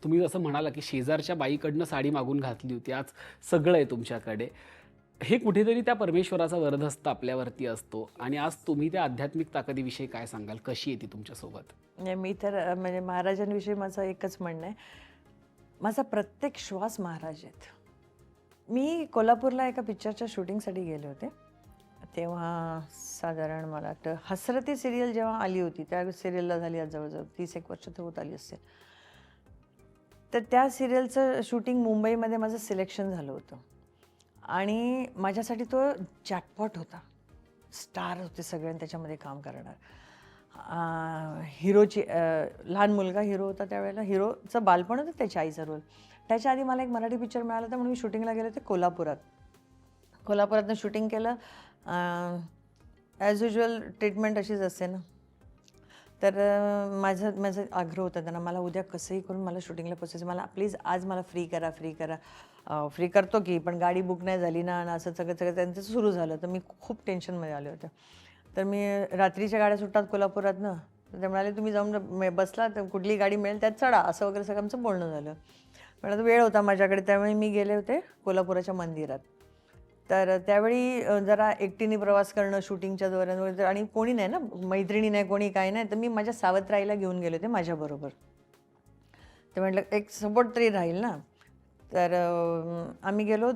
तुम्ही जसं म्हणाला, की शेजारच्या बाईकडनं साडी मागून घातली होती. आज सगळं आहे तुमच्याकडे. हे कुठेतरी त्या परमेश्वराचा वरदहस्त आपल्यावरती असतो आणि आज तुम्ही त्या आध्यात्मिक ताकदीविषयी काय सांगाल? कशी आहे ती तुमच्यासोबत? नाही, मी तर म्हणजे महाराजांविषयी माझं एकच म्हणणं आहे, माझा प्रत्येक श्वास महाराज आहेत. मी कोल्हापूरला एका पिक्चरच्या शूटिंगसाठी गेले होते. तेव्हा साधारण मला वाटतं हसरती सिरियल जेव्हा आली होती, त्या सिरियलला झाली आज जवळजवळ 30 एक वर्ष तर होत आली असेल. तर त्या सिरियलचं शूटिंग मुंबईमध्ये माझं सिलेक्शन झालं होतं आणि माझ्यासाठी तो जॅकपॉट होता. स्टार होते सगळे आणि त्याच्यामध्ये काम करणार. हिरोची लहान मुलगा हिरो होता त्यावेळेला. हिरोचं बालपण होतं त्याच्या आईचा रोल. त्याच्या आधी मला एक मराठी पिक्चर मिळाला होता म्हणून मी शूटिंगला गेले होते कोल्हापुरात. कोल्हापुरातनं शूटिंग केलं. ॲज युजल ट्रीटमेंट अशीच असते ना. तर माझा आग्रह होता त्यांना, मला उद्या कसंही करून मला शूटिंगला पोचायचं, मला प्लीज आज मला फ्री करा, फ्री करा. फ्री करतो की, पण गाडी बुक नाही झाली ना आणि असं सगळं सगळं त्यांचं सुरू झालं. तर मी खूप टेन्शनमध्ये आले होते. तर मी रात्रीच्या गाड्या सुटतात कोल्हापुरातनं, तर ते म्हणाले तुम्ही जाऊन बसला तर कुठली गाडी मिळेल त्यात चढा, असं वगैरे सगळं आमचं बोलणं झालं. पण आता वेळ होता माझ्याकडे, त्यावेळी मी गेले होते कोल्हापुराच्या मंदिरात. तर त्यावेळी जरा एकटीने प्रवास करणं शूटिंगच्या दौऱ्यांवर आणि कोणी नाही ना, मैत्रिणी नाही, कोणी काही नाही. तर मी माझ्या सावत्राईला घेऊन गेले होते माझ्याबरोबर. ते म्हटलं एक सपोर्ट तरी राहील ना. तर आम्ही गेलो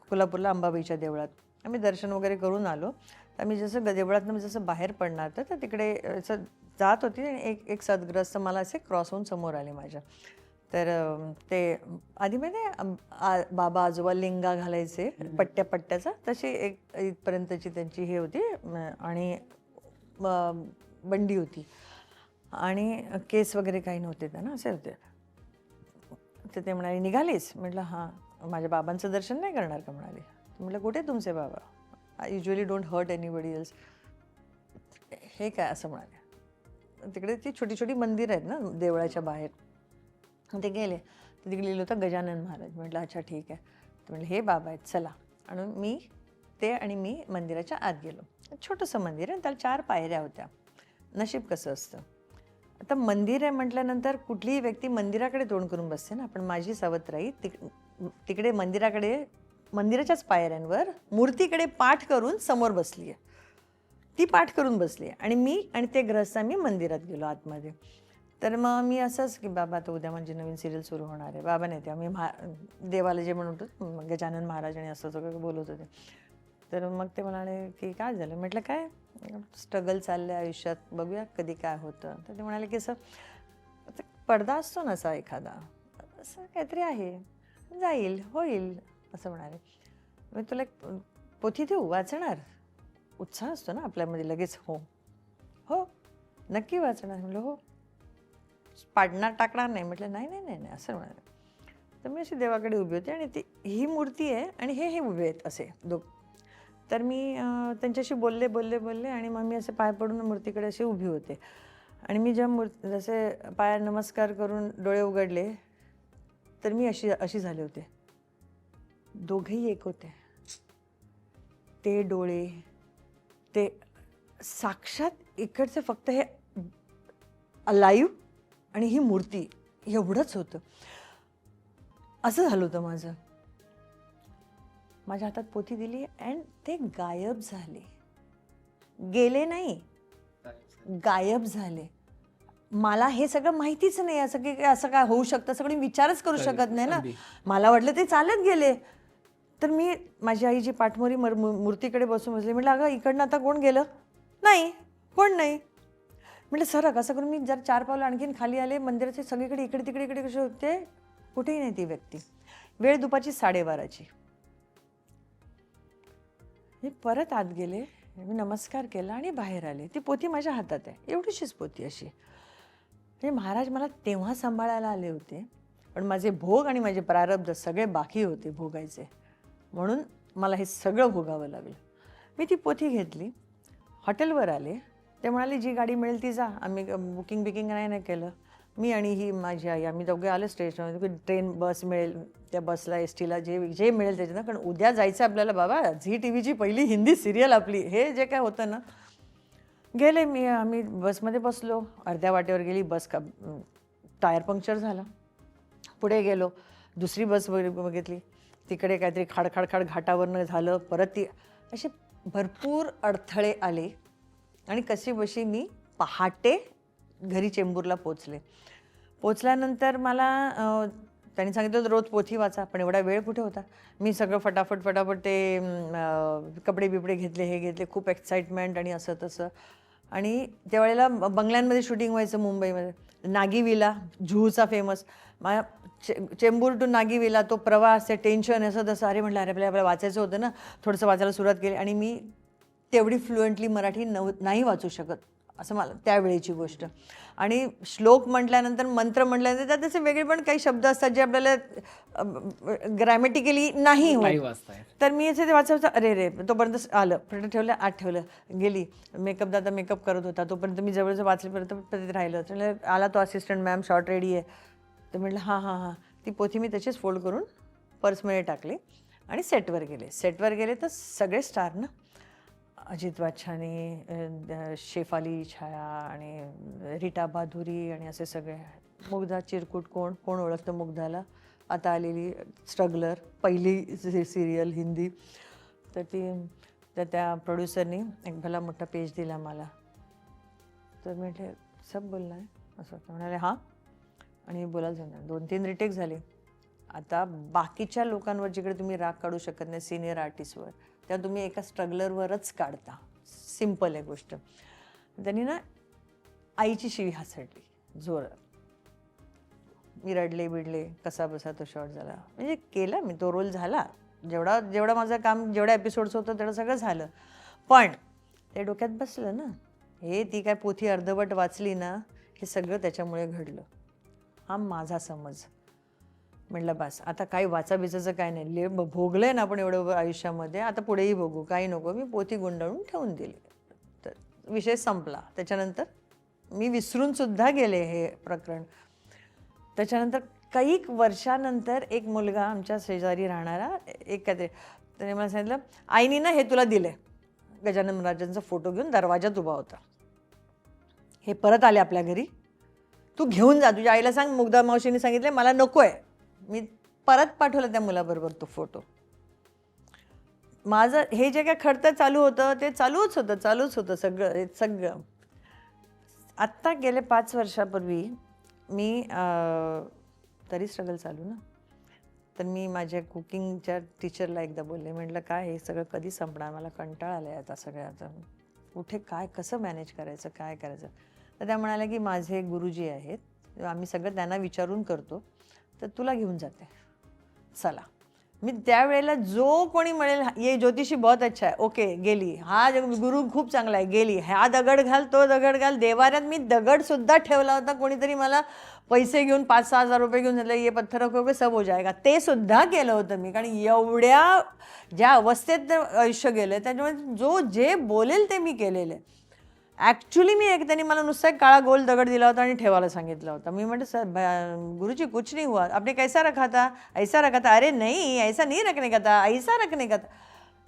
कोल्हापूरला अंबाबाईच्या देवळात. आम्ही दर्शन वगैरे करून आलो. तर आम्ही जसं देवळातनं जसं बाहेर पडणार तर तिकडे असं जात होती आणि एक सद्ग्रस्त मला असे क्रॉस होऊन समोर आले माझ्या. तर ते आधी माहिती बाबा आजोबा लेंगा घालायचे पट्ट्याचा, तशी एक इथपर्यंतची त्यांची हे होती आणि बंडी होती आणि केस वगैरे काही नव्हते त्यांना, असे होते. तर ते म्हणाले निघालीस? म्हटलं हां. माझ्या बाबांचं दर्शन नाही करणार का म्हणाले. म्हटलं कुठे तुमचे बाबा? I usually don't hurt anybody else. हे काय असं म्हणाले. तिकडे ती छोटी छोटी मंदिर आहेत ना देवळाच्या बाहेर. ते गेले तर तिकडे लिहिलं होतं गजानन महाराज. म्हटलं अच्छा ठीक आहे. तर म्हटलं हे बाबा आहेत चला. आणि मी मंदिराच्या आत गेलो. छोटंसं मंदिर आहे, त्याला 4 पायऱ्या होत्या. नशीब कसं असतं, आता मंदिर आहे म्हटल्यानंतर कुठलीही व्यक्ती मंदिराकडे तोंड करून बसते ना. पण माझी सावत्राई तिकडे मंदिराच्याच पायऱ्यांवर मूर्तीकडे पाठ करून समोर बसली आहे. ती पाठ करून बसली आहे आणि मी आणि ते ग्रहस्थ आम्ही मंदिरात गेलो आतमध्ये. तर मग मी असंच की बाबा आता उद्या म्हणजे नवीन सिरियल सुरू होणार आहे. बाबा नाही ते आम्ही देवाला जे म्हणतो गजानन महाराज आणि असं सगळं बोलत होते. तर मग ते म्हणाले की काय झालं? म्हटलं काय स्ट्रगल चाललं आहे आयुष्यात, बघूया कधी काय होतं. तर ते म्हणाले की असं पडदा असतो ना असा एखादा, असं काहीतरी आहे, जाईल होईल असं म्हणाले. मी तुला एक पोथी देऊ वाचणार? उत्साह असतो ना आपल्यामध्ये लगेच. हो हो नक्की वाचणार. म्हटलं हो. पाडणार टाकणार नाही. म्हटलं नाही नाही नाही नाही असं म्हणाले. तर मी अशी देवाकडे उभी होती आणि ही मूर्ती आहे आणि हे उभे आहेत असे तर मी त्यांच्याशी बोलले आणि मग मी असे पाय पडून मूर्तीकडे असे उभी होते आणि मी जेव्हा जसे पाया नमस्कार करून डोळे उघडले तर मी अशी झाले होते. दोघेही एक होते. ते डोळे, ते साक्षात इकडचे फक्त हे लाईव्ह आणि ही मूर्ती एवढंच होतं. असं झालं होतं माझं. माझ्या हातात पोथी दिली अँड ते गायब झाले. गेले नाही, गायब झाले. मला हे सगळं माहितीच नाही असं की असं काय होऊ शकतं, सगळं विचारच करू शकत नाही ना. मला वाटलं ते चालत गेले. तर मी माझी आई जी पाठमोरी मूर्तीकडे बसून बसली. म्हटलं अगं इकडनं आता कोण गेलं? नाही, कोण नाही. म्हटलं सरक असं करून मी जर 4 पावलं आणखीन खाली आले. मंदिराचे सगळीकडे इकडे तिकडे कसे होते, कुठेही नाही ती व्यक्ती. वेळ दुपारची 12:30ची. मी परत आत गेले, मी नमस्कार केला आणि बाहेर आले. ती पोथी माझ्या हातात आहे, एवढीशीच पोथी अशी. म्हणजे महाराज मला तेव्हा सांभाळायला आले होते, पण माझे भोग आणि माझे प्रारब्ध सगळे बाकी होते भोगायचे, म्हणून मला हे सगळं भोगावं लागलं. मी ती पोथी घेतली, हॉटेलवर आले. ते म्हणाले जी गाडी मिळेल ती जा. आम्ही बुकिंग नाही केलं. मी आणि ही माझी आई आम्ही दोघे आलो स्टेशनवर. ट्रेन बस मिळेल त्या बसला एस टीला जे मिळेल त्याच्यानं, कारण उद्या जायचं आपल्याला. बाबा झी टी व्हीची पहिली हिंदी सिरियल आपली, हे जे काय होतं ना. गेले आम्ही बसमध्ये बसलो. अर्ध्या वाटेवर गेली बस. टायर पंक्चर झालं. पुढे गेलो, दुसरी बस बघितली, तिकडे काहीतरी खाडखाडखाड घाटावरनं झालं. परत ती असे भरपूर अडथळे आले आणि कशीबशी मी पहाटे घरी चेंबूरला पोचल्यानंतर मला त्यांनी सांगितलं होतं रोज पोथी वाचा, पण एवढा वेळ कुठे होता. मी सगळं फटाफट ते कपडे बिपडे घेतले, हे घेतले, खूप एक्साइटमेंट आणि असं तसं. आणि त्यावेळेला बंगल्यांमध्ये शूटिंग व्हायचं मुंबईमध्ये. नागी विला, जुहूचा famous. Chembur to Nagi villa तो प्रवास, ते टेन्शन असं तसं. अरे म्हटलं अरे आपल्याला वाचायचं होतं ना, थोडंसं वाचायला सुरुवात केली. आणि मी तेवढी फ्लुएंटली मराठी नाही वाचू शकत, असं मला त्यावेळेची गोष्ट. आणि श्लोक म्हटल्यानंतर, मंत्र म्हटल्यानंतर त्यात तसे वेगळे पण काही शब्द असतात जे आपल्याला ग्रॅमॅटिकली नाही होत. तर मी असं ते वाचायचं, अरे रे तोपर्यंत आलं, परत ठेवलं, आत ठेवलं, गेली. मेकअप करत होता, तोपर्यंत मी जवळजवळ वाचल्यापर्यंत राहिलं. तर आला तो असिस्टंट, मॅम शॉर्ट रेडी आहे. तर म्हटलं हां. ती पोथी मी तशीच फोल्ड करून पर्समध्ये टाकली आणि सेटवर गेले. तर सगळे स्टार ना, अजित वाच्छानी, शेफाली छाया आणि रीटा भादुरी आणि असे सगळे. मुग्धा चिरकुट, कोण ओळखतं मुग्धाला, आता आलेली स्ट्रगलर, पहिली सिरियल हिंदी. तर त्या प्रोड्युसरनी एक भला मोठा पेज दिला मला. तर म्हटले सब बोलला आहे असं. म्हणाले हां. आणि बोलायला जाणार, 2-3 रिटेक झाले. आता बाकीच्या लोकांवर जिकडे तुम्ही राग काढू शकत नाही, सिनियर आर्टिस्टवर, तेव्हा तुम्ही एका स्ट्रगलरवरच काढता. सिम्पल आहे गोष्ट. त्यांनी ना आईची शिवी हासडली जोरात. मी रडले बिडले, कसा बसा तो शॉर्ट झाला. म्हणजे केला मी, तो रोल झाला. जेवढा माझं काम, जेवढ्या एपिसोड्स होतं तेवढं सगळं झालं. पण ते डोक्यात बसलं ना, हे ती काय पोथी अर्धवट वाचली ना, हे सगळं त्याच्यामुळे घडलं. हा माझा समज. म्हटलं बस आता काही वाचाबिचाचं काय नाही, भोगलंय ना आपण एवढं आयुष्यामध्ये, आता पुढेही भोगू, काही नको. मी पोथी गुंडाळून ठेवून दिली. तर विषय संपला. त्याच्यानंतर मी विसरून सुद्धा गेले हे प्रकरण. त्याच्यानंतर काही वर्षानंतर एक मुलगा आमच्या शेजारी राहणारा, एक काहीतरी, त्याने मला सांगितलं, आईनी ना हे तुला दिले. गजानन महाराजांचा फोटो घेऊन दरवाजात उभा होता. हे परत आले आपल्या घरी, तू घेऊन जा, तुझ्या आईला सांग, मुग्धा मावशीने सांगितले मला नको आहे. मी परत पाठवलं त्या मुलाबरोबर तो फोटो. माझं हे जे काय खडतं चालू होतं ते चालूच होतं सगळं. आत्ता गेले 5 वर्षापूर्वी मी तरी स्ट्रगल चालू ना, तर मी माझ्या कुकिंगच्या टीचरला एकदा बोलले, म्हटलं काय हे सगळं कधी संपणार, मला कंटाळा आला आहे आता सगळ्याचा, कुठे काय कसं मॅनेज करायचं, काय करायचं. तर त्या म्हणाल्या की माझे गुरुजी आहेत, आम्ही सगळं त्यांना विचारून करतो, तर तुला घेऊन जाते, चला. मी त्यावेळेला जो कोणी म्हणेल ये ज्योतिषी बहुत अच्छा आहे, ओके गेली. हा गुरु खूप चांगला आहे, गेली. हा दगड घाल, तो दगड घाल. देवाऱ्यात मी दगडसुद्धा ठेवला होता, कोणीतरी मला पैसे घेऊन 5-6 हजार रुपये घेऊन झाले, ये पत्थर रखोगे सब हो जाएगा, ते सुद्धा केलं होतं मी. कारण एवढ्या ज्या अवस्थेत आयुष्य गेलं, त्याच्यामुळे जो जे बोलेल ते मी केलेलं आहे. ॲक्च्युली त्यांनी मला नुसता एक काळा गोल दगड दिला होता आणि ठेवायला सांगितलं होतं. मी म्हटलं सर गुरुजी कुछ नहीं हुआ, आपने कैसा रखा था, ऐसा रखा था. अरे नहीं ऐसा नहीं रखने का था, ऐसा रखने का था.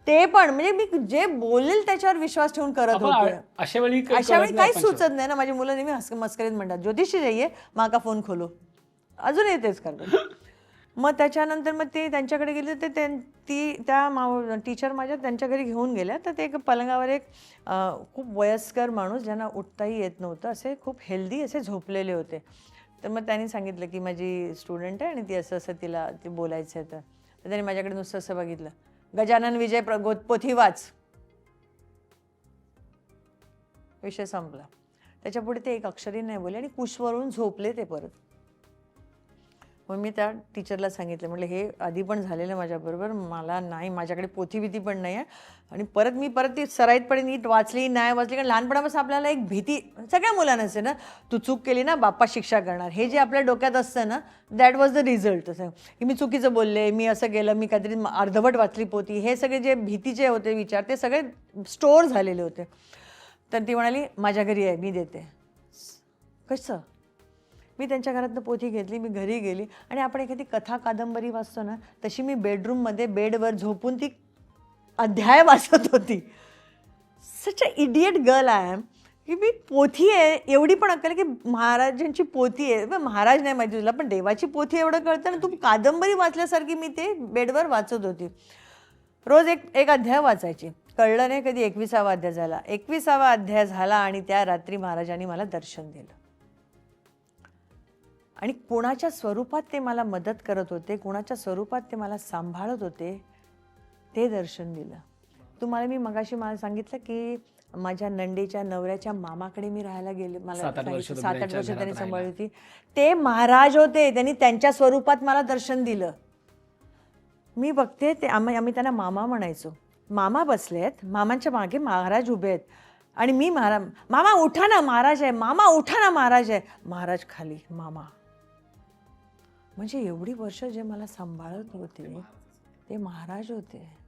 ते पण म्हणजे मी जे बोलेल त्याच्यावर विश्वास ठेवून करत होते. अशा वेळी काहीच सुचत नाही ना. माझी मुलं नेहमी मस्करीत म्हणतात ज्योतिषी जाईये माँ का फोन खोलो, अजूनही तेच करतात. मग त्याच्यानंतर मग ते त्यांच्याकडे गेले, ते त्या टीचर माझ्या त्यांच्या घरी घेऊन गेल्या. तर ते एक पलंगावर एक खूप वयस्कर माणूस, ज्यांना उठताही येत नव्हतं, असे खूप हेल्दी असे झोपलेले होते. तर मग त्यांनी सांगितलं की माझी स्टुडंट आहे आणि ती असं तिला ते बोलायचं आहे. तर त्यांनी माझ्याकडे नुसतं असं बघितलं, गजानन विजय पोथी वाच, विषय संपला. त्याच्यापुढे ते एक अक्षरही नाही बोलले आणि कुशवरून झोपले ते परत. मग मी त्या टीचरला सांगितलं, म्हटलं हे आधी पण झालेलं माझ्याबरोबर, मला नाही, माझ्याकडे पोथी बिथी पण नाही आहे. आणि परत ती सराईतपणे नीट वाचली नाही वाचली. कारण लहानपणापासून आपल्याला एक भीती सगळ्या मुलांना असते ना, तू चूक केली ना बाप्पा शिक्षा करणार, हे जे आपल्या डोक्यात असतं ना, दॅट वॉज द रिझल्ट. असं की मी चुकीचं बोलले, मी असं केलं, मी काहीतरी अर्धवट वाचली पोथी, हे सगळे जे भीतीचे होते विचार ते सगळे स्टोअर झालेले होते. तर ती म्हणाली माझ्या घरी आहे, मी देते. कसं? मी त्यांच्या घरातनं पोथी घेतली, मी घरी गेली आणि आपण एखादी कथा कादंबरी वाचतो ना, तशी मी बेडरूममध्ये बेडवर झोपून ती अध्याय वाचत होती. सच अ इडियट गर्ल आय एम. की मी पोथी आहे एवढी पण अक्कल की महाराजांची पोथी आहे. महाराज नाही माहिती तुला, पण देवाची पोथी एवढं कळतं ना. तू कादंबरी वाचल्यासारखी मी ते बेडवर वाचत होती. रोज एक अध्याय वाचायची. कळलं नाही कधी 21वा अध्याय झाला. 21वा अध्याय झाला आणि त्या रात्री महाराजांनी मला दर्शन दिलं. आणि कोणाच्या स्वरूपात ते मला मदत करत होते, कोणाच्या स्वरूपात ते मला सांभाळत होते, ते दर्शन दिलं. तुम्हाला मी मगाशी मला सांगितलं की माझ्या नंडेच्या नवऱ्याच्या मामाकडे मी राहायला गेले. मला 7-8 वर्ष 7-8 वर्ष घरात त्यांनी सांभाळली राहिला. होती. ते महाराज होते, त्यांनी त्यांच्या स्वरूपात मला दर्शन दिलं. मी बघते ते आम्ही त्यांना मामा म्हणायचो. मामा बसलेत, मामांच्या मागे महाराज उभे आहेत आणि मी मामा उठा ना महाराज आहे, मामा उठा ना महाराज आहे. महाराज खाली, मामा. म्हणजे एवढी वर्ष जे मला सांभाळत होते ते महाराज होते.